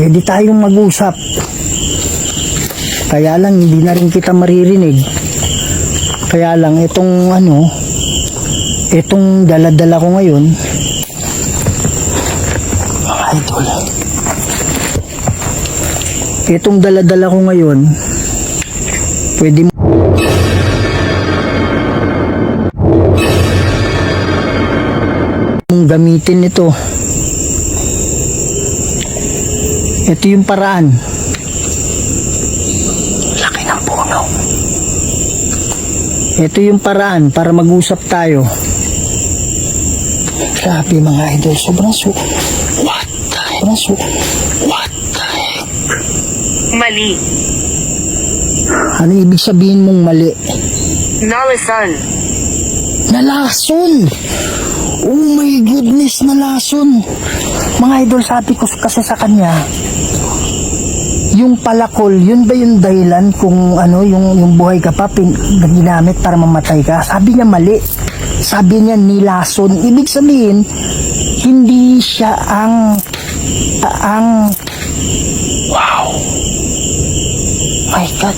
pwede tayong mag-usap. Kaya lang hindi na rin kita maririnig. Kaya lang itong dala-dala ko ngayon, mga idol, itong dala-dala ko ngayon, pwede mong gamitin ito. Ito yung paraan. Laki ng puno. Ito yung paraan para mag-usap tayo. Grabe mga idol, sobrang what the heck? Mali. Ano ibig sabihin mong mali? Nalasan. Nalason! Oh my goodness, nalason! Mga idol, sabi ko kasi sa kanya, yung palakol, yun ba yung dahilan kung yung buhay ka pa, ginamit para mamatay ka? Sabi niya mali. Sabi niya nilason. Ibig sabihin, hindi siya ang wow! My God!